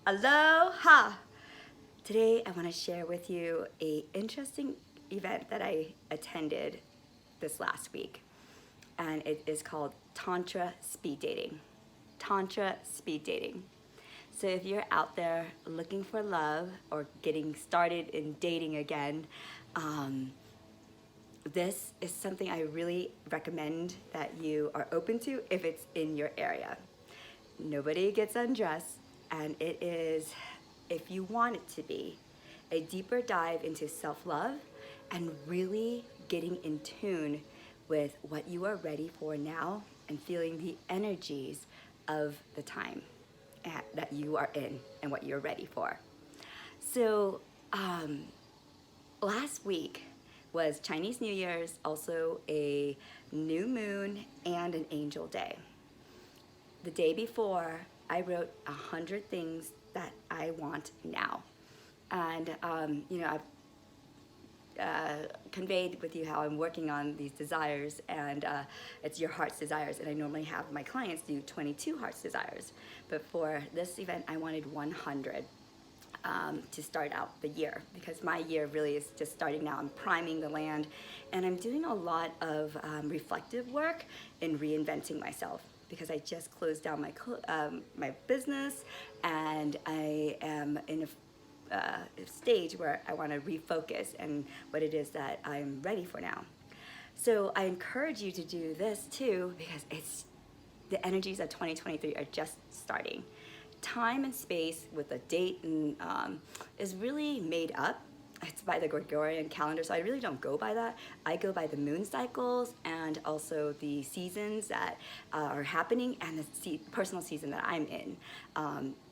Aloha! Today I want to share with you a interesting event that I attended this last week, and it is called Tantra Speed Dating. Tantra Speed Dating. So if you're out there looking for love or getting started in dating again, this is something I really recommend that you are open to if it's in your area. Nobody gets undressed, and it is, if you want it to be, a deeper dive into self-love and really getting in tune with what you are ready for now and feeling the energies of the time that you are in and what you're ready for. So last week was Chinese New Year's, also a new moon and an angel day. The day before, I wrote 100 things that I want now. And, I've conveyed with you how I'm working on these desires, and it's your heart's desires. And I normally have my clients do 22 heart's desires. But for this event, I wanted 100 to start out the year, because my year really is just starting now. I'm priming the land, and I'm doing a lot of reflective work in reinventing myself, because I just closed down my business, and I am in a stage where I want to refocus and what it is that I'm ready for now. So I encourage you to do this too, because the energies of 2023 are just starting. Time and space with a date and is really made up. It's by the Gregorian calendar, so I really don't go by that. I go by the moon cycles and also the seasons that are happening, and the personal season that I'm in,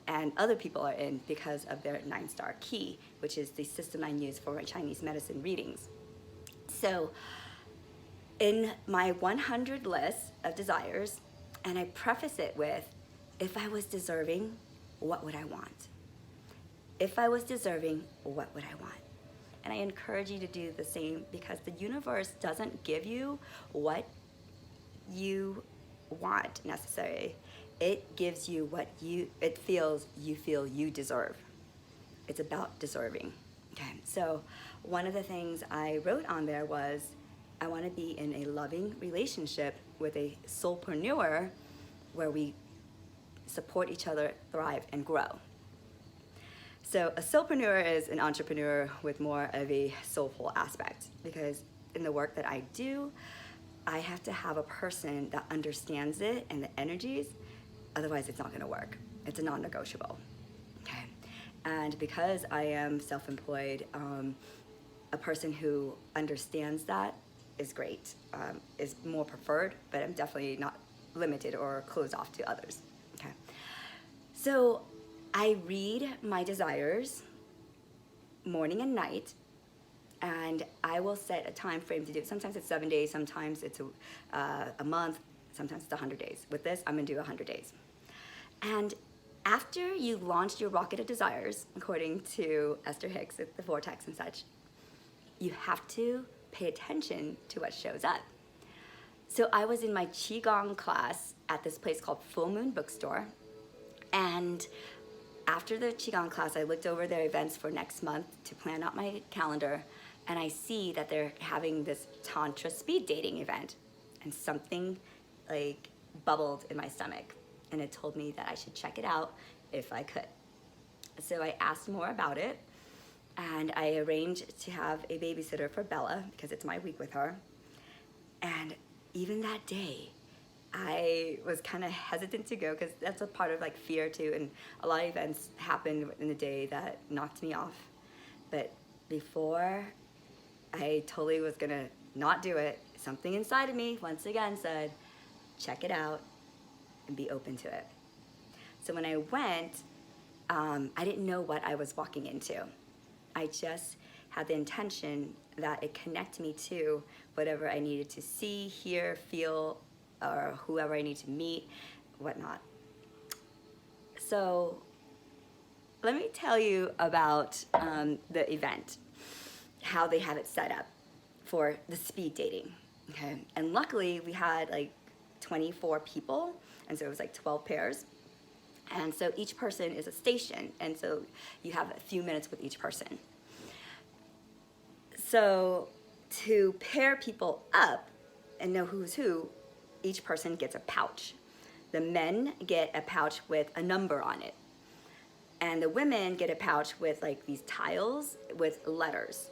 and other people are in because of their 9-star key, which is the system I use for my Chinese medicine readings. So in my 100 list of desires, and I preface it with, if I was deserving, what would I want? If I was deserving, what would I want? And I encourage you to do the same, because the universe doesn't give you what you want necessarily. It gives you what you feel you deserve. It's about deserving. Okay, so one of the things I wrote on there was, I want to be in a loving relationship with a soulpreneur where we support each other, thrive, and grow. So a soulpreneur is an entrepreneur with more of a soulful aspect, because in the work that I do, I have to have a person that understands it and the energies, otherwise it's not going to work. It's a non-negotiable. Okay. And because I am self-employed, a person who understands that is great, is more preferred, but I'm definitely not limited or closed off to others. Okay. So I read my desires morning and night, and I will set a time frame to do it. Sometimes it's 7 days, sometimes it's a month, sometimes it's 100 days. With this, I'm gonna do 100 days. And after you launch your rocket of desires, according to Esther Hicks at the Vortex and such, you have to pay attention to what shows up. So I was in my Qigong class at this place called Full Moon Bookstore, and after the Qigong class, I looked over their events for next month to plan out my calendar, and I see that they're having this Tantra Speed Dating event, and something like bubbled in my stomach, and it told me that I should check it out if I could. So I asked more about it, and I arranged to have a babysitter for Bella, because it's my week with her. And even that day, I was kind of hesitant to go, because that's a part of like fear too, and a lot of events happened in the day that knocked me off. But before I totally was gonna not do it, something inside of me once again said, check it out and be open to it. So when I went, I didn't know what I was walking into. I just had the intention that it connect me to whatever I needed to see, hear, feel, or whoever I need to meet, whatnot. So let me tell you about the event, how they have it set up for the speed dating. Okay, and luckily we had like 24 people, and so it was like 12 pairs. And so each person is a station, and so you have a few minutes with each person. So to pair people up and know who's who, each person gets a pouch. The men get a pouch with a number on it. And the women get a pouch with like these tiles with letters.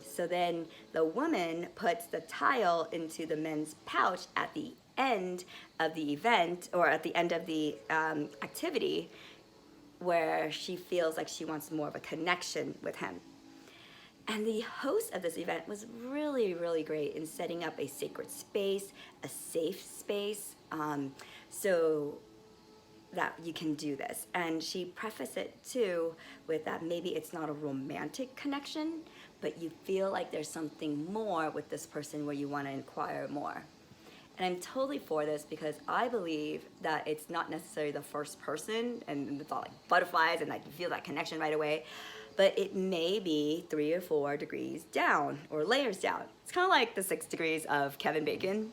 So then the woman puts the tile into the men's pouch at the end of the event, or at the end of the activity, where she feels like she wants more of a connection with him. And the host of this event was really, really great in setting up a sacred space, a safe space, so that you can do this. And she prefaced it too with that maybe it's not a romantic connection, but you feel like there's something more with this person where you want to inquire more. And I'm totally for this because I believe that it's not necessarily the first person and it's all like butterflies and like you feel that connection right away, but it may be 3 or 4 degrees down or layers down. It's kind of like the 6 degrees of Kevin Bacon.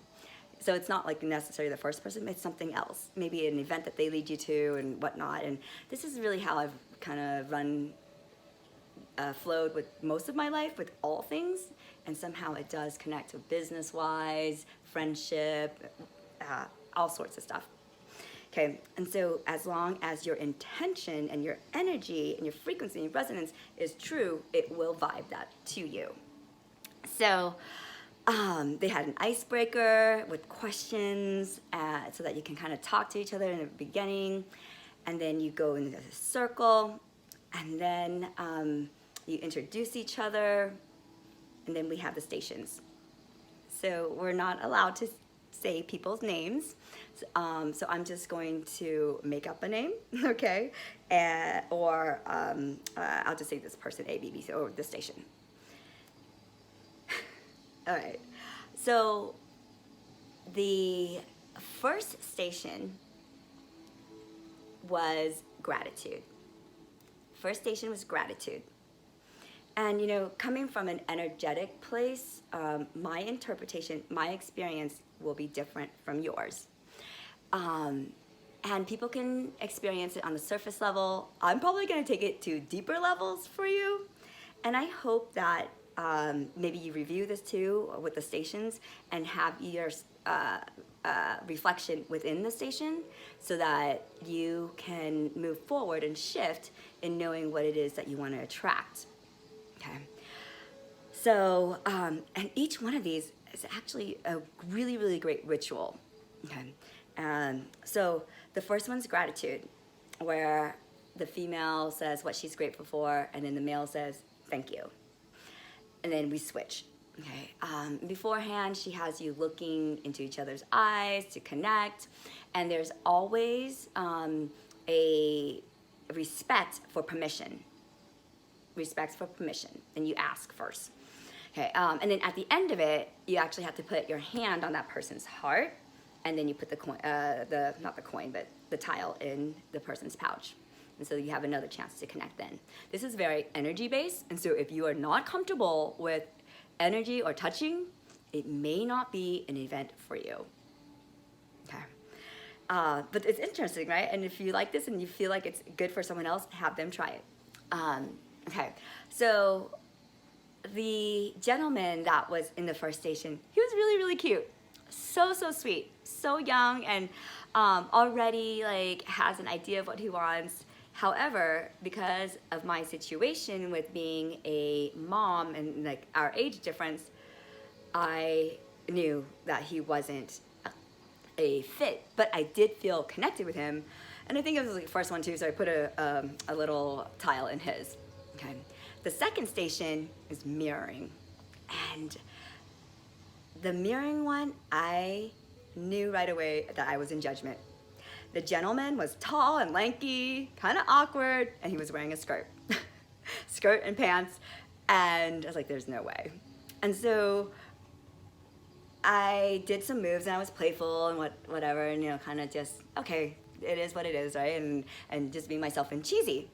So it's not like necessarily the first person, it's something else. Maybe an event that they lead you to and whatnot. And this is really how I've kind of flowed with most of my life, with all things. And somehow it does connect to business-wise, friendship, all sorts of stuff. Okay, and so as long as your intention and your energy and your frequency and your resonance is true, it will vibe that to you. So they had an icebreaker with questions so that you can kind of talk to each other in the beginning, and then you go into a circle, and then you introduce each other, and then we have the stations. So we're not allowed to say people's names, so I'm just going to make up a name, okay, or I'll just say this person A, B, B, C, or the station. All right, so the first station was gratitude. First station was gratitude. And you know, coming from an energetic place, my interpretation, my experience will be different from yours. And people can experience it on the surface level. I'm probably gonna take it to deeper levels for you. And I hope that maybe you review this too with the stations and have your reflection within the station so that you can move forward and shift in knowing what it is that you want to attract. Okay. So, and each one of these is actually a really, really great ritual. Okay. So the first one's gratitude, where the female says what she's grateful for, and then the male says, thank you. And then we switch. Okay. Beforehand, she has you looking into each other's eyes to connect, and there's always a respect for permission. Respect for permission, and you ask first. Okay. And then at the end of it, you actually have to put your hand on that person's heart, and then you put the coin, not the coin, but the tile in the person's pouch. And so you have another chance to connect then. This is very energy-based, and so if you are not comfortable with energy or touching, it may not be an event for you. Okay. But it's interesting, right? And if you like this and you feel like it's good for someone else, have them try it. Okay, so the gentleman that was in the first station, he was really, really cute. So sweet, so young, and already like has an idea of what he wants. However, because of my situation with being a mom and like our age difference, I knew that he wasn't a fit, but I did feel connected with him. And I think it was the first one too, so I put a little tile in his. Okay. The second station is mirroring. And the mirroring one, I knew right away that I was in judgment. The gentleman was tall and lanky, kind of awkward, and he was wearing a skirt. Skirt and pants, and I was like, there's no way. And so I did some moves, and I was playful and whatever, and you know, kind of just, okay, it is what it is, right? And just being myself and cheesy.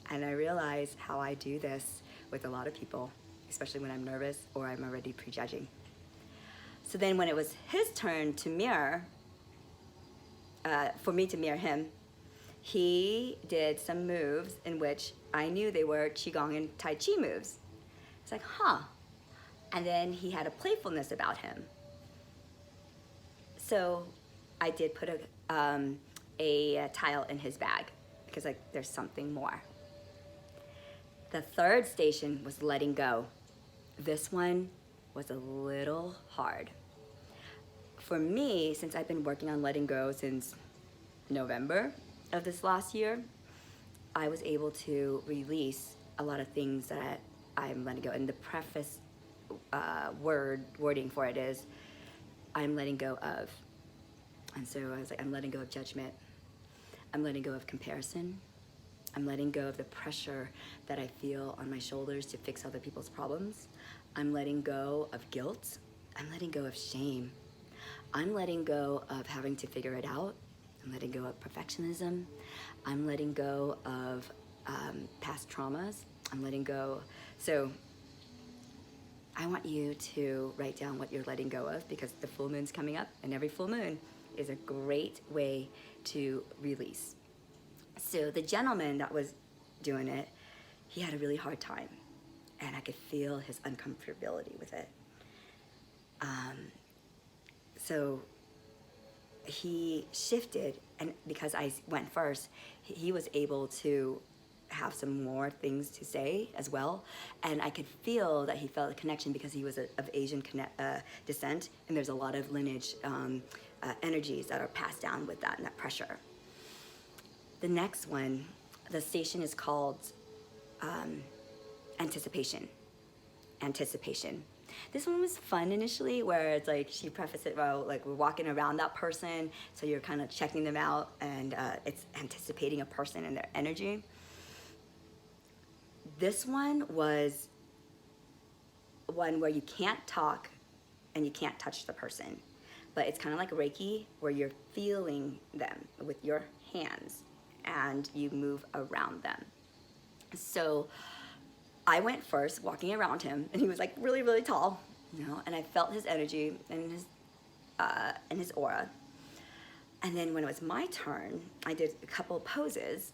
And I realized how I do this with a lot of people, especially when I'm nervous or I'm already prejudging. So then when it was his turn to mirror, for me to mirror him, he did some moves in which I knew they were Qigong and Tai Chi moves. It's like, huh. And then he had a playfulness about him. So I did put a tile in his bag because like there's something more. The third station was letting go. This one was a little hard. For me, since I've been working on letting go since November of this last year, I was able to release a lot of things that I'm letting go. And the preface wording for it is, I'm letting go of. And so I was like, I'm letting go of judgment. I'm letting go of comparison. I'm letting go of the pressure that I feel on my shoulders to fix other people's problems. I'm letting go of guilt. I'm letting go of shame. I'm letting go of having to figure it out. I'm letting go of perfectionism. I'm letting go of past traumas. I'm letting go. So I want you to write down what you're letting go of, because the full moon's coming up, and every full moon is a great way to release. So the gentleman that was doing it, he had a really hard time, and I could feel his uncomfortability with it. So he shifted, and because I went first, he was able to have some more things to say as well, and I could feel that he felt a connection because he was of Asian descent, and there's a lot of lineage energies that are passed down with that and that pressure. The next one, the station is called anticipation. Anticipation. This one was fun initially, where it's like she prefaced it, well, like we're walking around that person, so you're kind of checking them out, and it's anticipating a person and their energy. This one was one where you can't talk and you can't touch the person, but it's kind of like Reiki, where you're feeling them with your hands and you move around them. So I went first, walking around him, and he was like really, really tall, you know, and I felt his energy and his aura. And then when it was my turn, I did a couple of poses.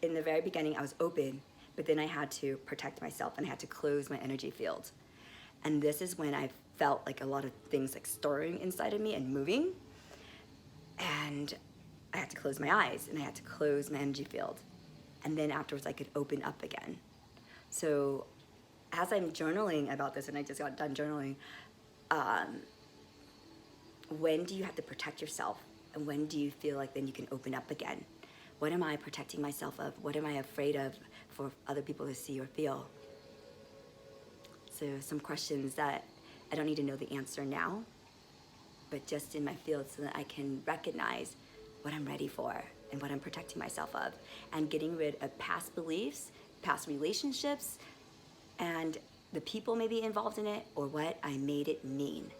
In the very beginning, I was open, but then I had to protect myself and I had to close my energy field. And this is when I felt like a lot of things like stirring inside of me and moving. And I had to close my eyes and I had to close my energy field. And then afterwards I could open up again. So as I'm journaling about this, and I just got done journaling, when do you have to protect yourself? And when do you feel like then you can open up again? What am I protecting myself of? What am I afraid of for other people to see or feel? So some questions that I don't need to know the answer now, but just in my field so that I can recognize what I'm ready for and what I'm protecting myself of, and getting rid of past beliefs, past relationships, and the people maybe involved in it, or what I made it mean,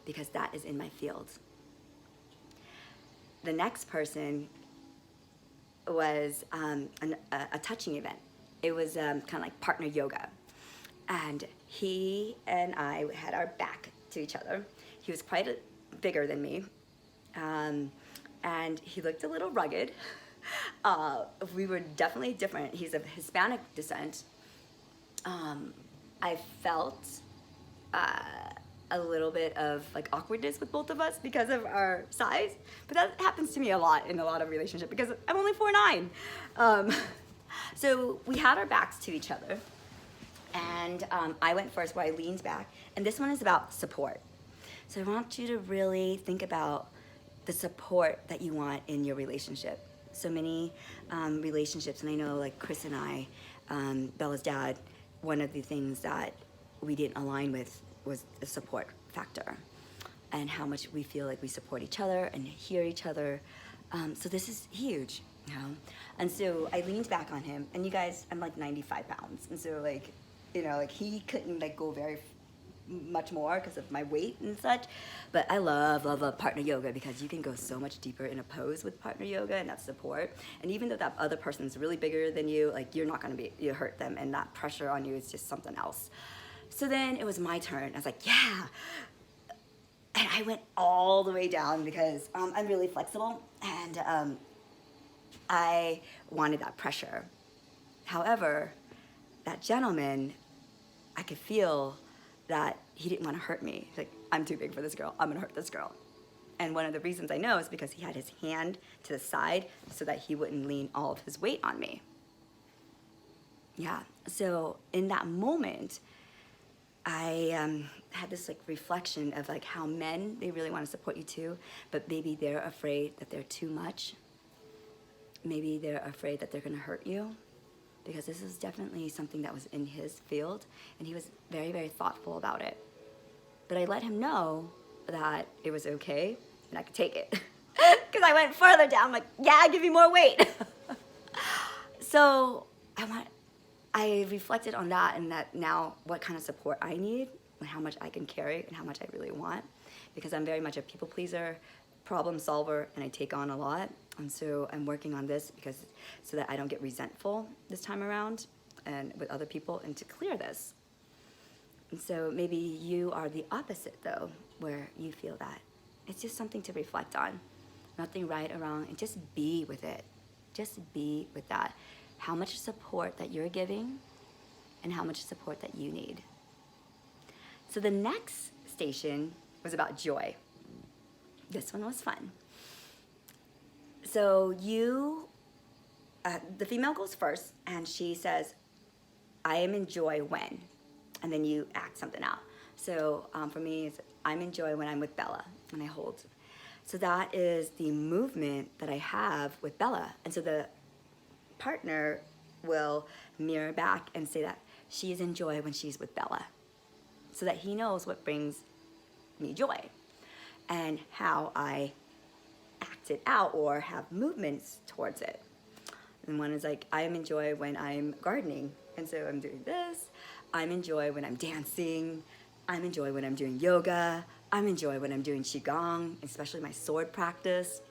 because that is in my field. The next person was a touching event. It was kind of like partner yoga. And he and I had our back to each other. He was quite bigger than me. And he looked a little rugged. We were definitely different. He's of Hispanic descent. I felt a little bit of like awkwardness with both of us because of our size, but that happens to me a lot in a lot of relationships because I'm only 4'9". So we had our backs to each other, and I went first where I leaned back, and this one is about support. So I want you to really think about the support that you want in your relationship. So many relationships, and I know like Chris and I, Bella's dad, one of the things that we didn't align with was the support factor, and how much we feel like we support each other and hear each other. So this is huge, you know? And so I leaned back on him, and you guys, I'm like 95 pounds. And so like, you know, like he couldn't like go very much more because of my weight and such. But I love partner yoga, because you can go so much deeper in a pose with partner yoga and that support. And even though that other person's really bigger than you, like you're not gonna you hurt them, and that pressure on you is just something else. So then it was my turn. I was like, yeah. And I went all the way down because I'm really flexible, and I wanted that pressure. However, that gentleman, I could feel that he didn't want to hurt me. He's like, I'm too big for this girl. I'm going to hurt this girl. And one of the reasons I know is because he had his hand to the side so that he wouldn't lean all of his weight on me. Yeah. So in that moment, I had this like reflection of like how men, they really want to support you too, but maybe they're afraid that they're too much. Maybe they're afraid that they're going to hurt you, because this is definitely something that was in his field, and he was very, very thoughtful about it. But I let him know that it was okay and I could take it. Because I went further down, like, yeah, give me more weight. So I reflected on that, and that now what kind of support I need and how much I can carry and how much I really want, because I'm very much a people pleaser, problem solver, and I take on a lot. And so I'm working on this so that I don't get resentful this time around and with other people, and to clear this. And so maybe you are the opposite though, where you feel that. It's just something to reflect on. Nothing right or wrong, and just be with it. Just be with that. How much support that you're giving and how much support that you need. So the next station was about joy. This one was fun. So the female goes first, and she says, I am in joy when, and then you act something out. So for me, it's, I'm in joy when I'm with Bella, and I hold. So that is the movement that I have with Bella. And so the partner will mirror back and say that she is in joy when she's with Bella, so that he knows what brings me joy and how I act it out or have movements towards it. And one is like, I am in joy when I'm gardening, and so I'm doing this. I'm in joy when I'm dancing. I'm in joy when I'm doing yoga. I'm in joy when I'm doing qigong, especially my sword practice.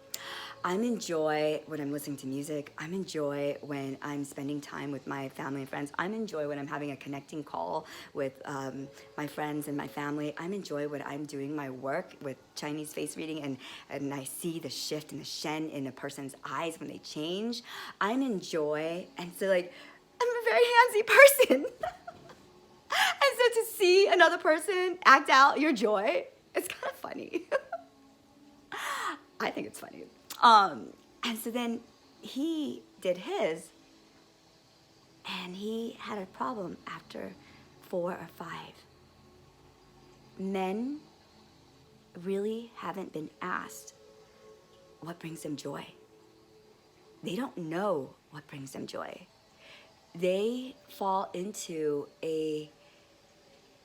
I'm in joy when I'm listening to music. I'm in joy when I'm spending time with my family and friends. I'm in joy when I'm having a connecting call with my friends and my family. I'm in joy when I'm doing my work with Chinese face reading, and I see the shift and the shen in a person's eyes when they change. I'm in joy, and so like, I'm a very handsy person. And so to see another person act out your joy, it's kind of funny. I think it's funny. And so then he did his, and he had a problem after 4 or 5. Men really haven't been asked what brings them joy. They don't know what brings them joy. They fall into a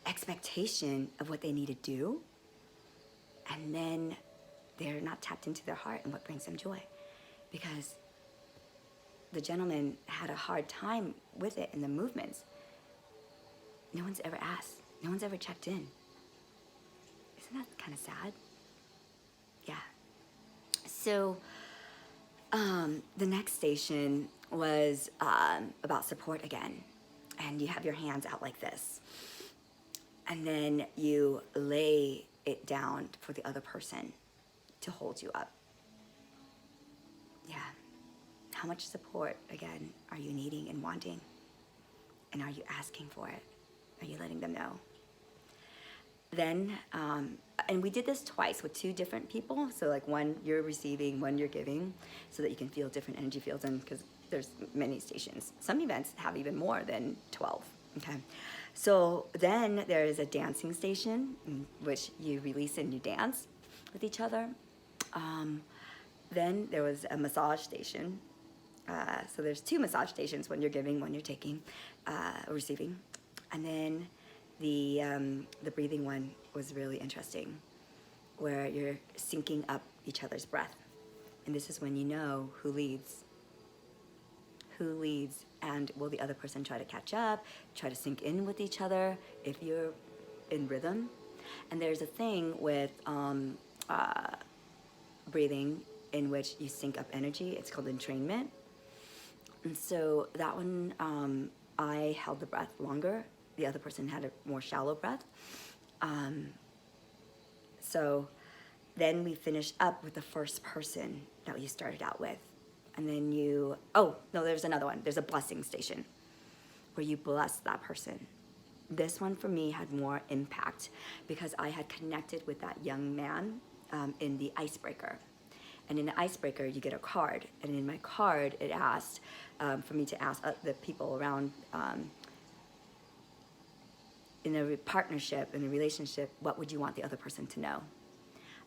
expectation of what they need to do, and then they're not tapped into their heart and what brings them joy, because the gentleman had a hard time with it in the movements. No one's ever asked. No one's ever checked in. Isn't that kind of sad? Yeah. So the next station was about support again. And you have your hands out like this. And then you lay it down for the other person to hold you up. Yeah. How much support, again, are you needing and wanting? And are you asking for it? Are you letting them know? Then, and we did this twice with 2 different people. So like one you're receiving, one you're giving, so that you can feel different energy fields. And because there's many stations. Some events have even more than 12, okay? So then there is a dancing station in which you release and you dance with each other. Then there was a massage station. So there's 2 massage stations, one you're giving, one you're taking, receiving. And then the breathing one was really interesting, where you're syncing up each other's breath. And this is when you know who leads. Who leads, and will the other person try to catch up, try to sync in with each other if you're in rhythm. And there's a thing with breathing in which you sync up energy. It's called entrainment. And so that one, I held the breath longer. The other person had a more shallow breath. So then we finish up with the first person that you started out with. And then oh, no, there's another one. There's a blessing station where you bless that person. This one for me had more impact because I had connected with that young man in the icebreaker. And in the icebreaker, you get a card. And in my card, it asked for me to ask the people around in a partnership, in a relationship, what would you want the other person to know?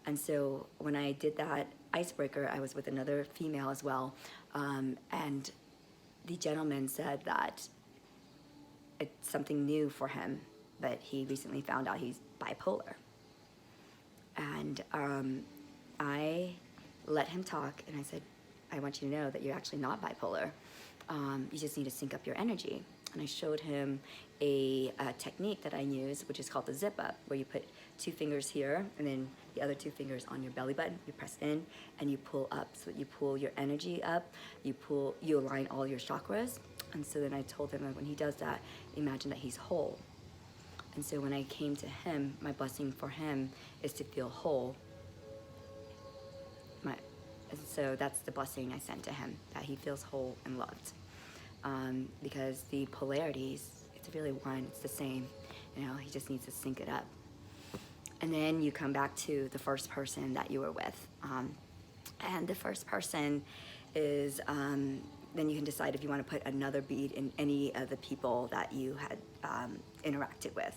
And so when I did that icebreaker, I was with another female as well. And the gentleman said that it's something new for him, but he recently found out he's bipolar. And I let him talk, and I said, I want you to know that you're actually not bipolar. You just need to sync up your energy. And I showed him a technique that I use, which is called the zip up, where you put 2 fingers here and then the other 2 fingers on your belly button. You press in and you pull up. So you pull your energy up, you align all your chakras. And so then I told him that when he does that, imagine that he's whole. And so when I came to him, my blessing for him is to feel whole. And so that's the blessing I sent to him, that he feels whole and loved. Because the polarities, it's really one, it's the same. You know, he just needs to sync it up. And then you come back to the first person that you were with. And the first person is, then you can decide if you want to put another bead in any of the people that you had interacted with.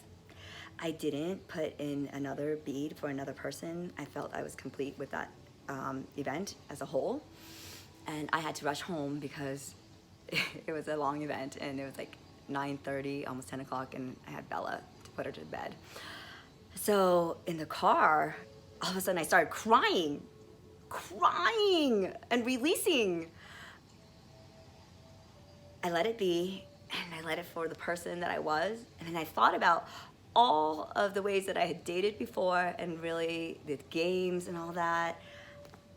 I didn't put in another bead for another person. I felt I was complete with that event as a whole. And I had to rush home because it was a long event and it was like 9:30, almost 10 o'clock, and I had Bella to put her to bed. So in the car, all of a sudden I started crying and releasing. I let it be, and I let it for the person that I was. And then I thought about all of the ways that I had dated before and really the games and all that.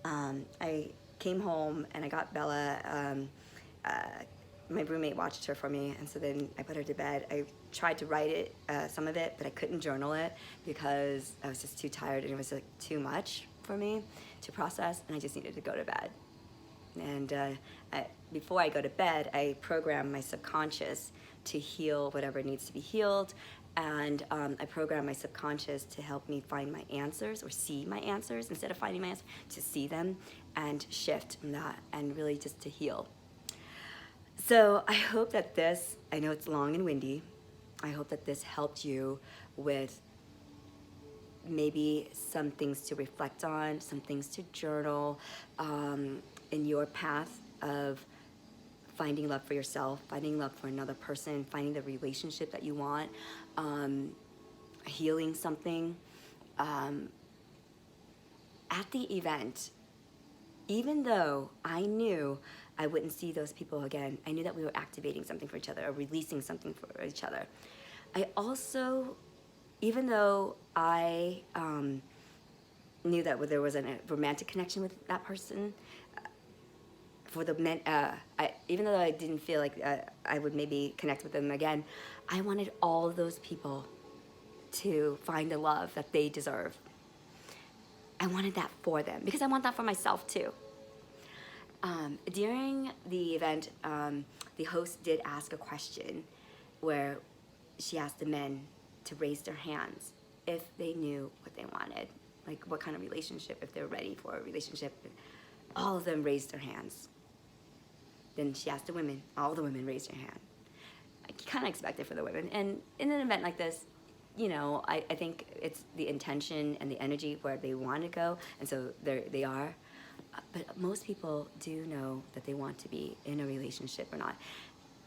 I came home and I got Bella. My roommate watched her for me, and so then I put her to bed. I tried to write it, some of it, but I couldn't journal it because I was just too tired and it was like too much for me to process, and I just needed to go to bed. And before I go to bed, I program my subconscious to heal whatever needs to be healed, and I program my subconscious to help me find my answers or see my answers instead of finding my answers, to see them and shift from that and really just to heal. So I hope that this, I know it's long and windy, I hope that this helped you with maybe some things to reflect on, some things to journal in your path of finding love for yourself, finding love for another person, finding the relationship that you want, healing something. At the event, even though I knew I wouldn't see those people again, I knew that we were activating something for each other or releasing something for each other. I also, even though I knew that there was a romantic connection with that person, for the men, even though I didn't feel like I would maybe connect with them again, I wanted all those people to find the love that they deserve. I wanted that for them because I want that for myself too. During the event, the host did ask a question where she asked the men to raise their hands if they knew what they wanted, like what kind of relationship, if they were ready for a relationship. All of them raised their hands. Then she asked the women, all the women raised their hand. I kind of expect it for the women. And in an event like this, you know, I think it's the intention and the energy where they want to go, and so they are. But most people do know that they want to be in a relationship or not.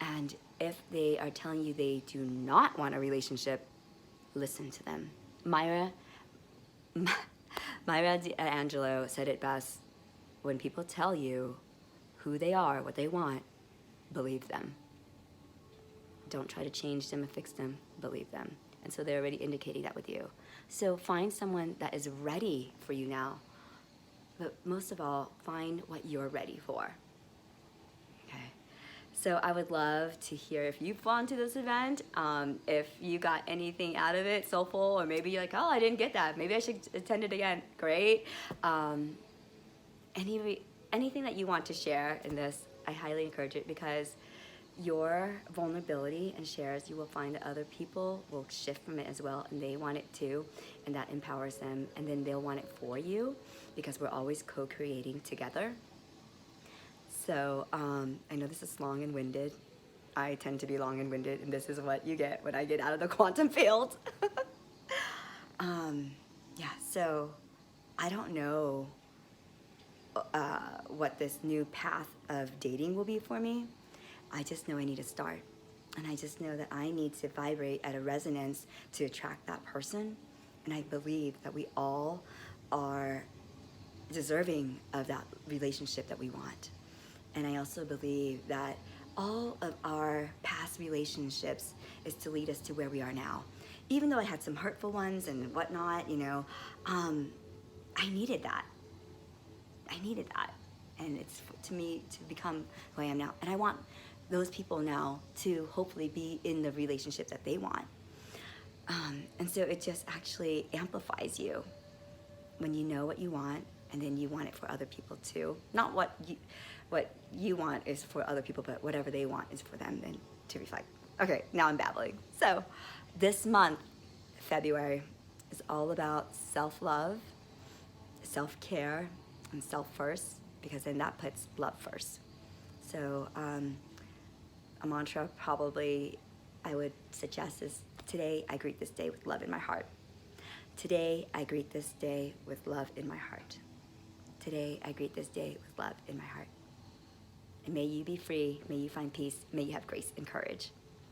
And if they are telling you they do not want a relationship, listen to them. Myra D'Angelo said it best: when people tell you who they are, what they want, believe them. Don't try to change them and fix them, believe them. And so they're already indicating that with you. So find someone that is ready for you now. But most of all, find what you're ready for. Okay. So I would love to hear if you've gone to this event, if you got anything out of it, soulful, or maybe you're like, oh, I didn't get that. Maybe I should attend it again. Great. Anything that you want to share in this, I highly encourage it, because your vulnerability and shares, you will find that other people will shift from it as well, and they want it too, and that empowers them, and then they'll want it for you, because we're always co-creating together. So I know this is long and winded. I tend to be long and winded, and this is what you get when I get out of the quantum field. Yeah, so I don't know what this new path of dating will be for me. I just know I need to start. And I just know that I need to vibrate at a resonance to attract that person. And I believe that we all are deserving of that relationship that we want. And I also believe that all of our past relationships is to lead us to where we are now. Even though I had some hurtful ones and whatnot, you know, I needed that. I needed that. And it's to me to become who I am now. And I want those people now to hopefully be in the relationship that they want. And so it just actually amplifies you when you know what you want, and then you want it for other people too. Not what you want is for other people, but whatever they want is for them then to reflect. Okay, now I'm babbling. So this month, February, is all about self-love, self-care, and self-first, because then that puts love first. So a mantra probably I would suggest is, today I greet this day with love in my heart. Today I greet this day with love in my heart. Today I greet this day with love in my heart. And may you be free, may you find peace, may you have grace and courage.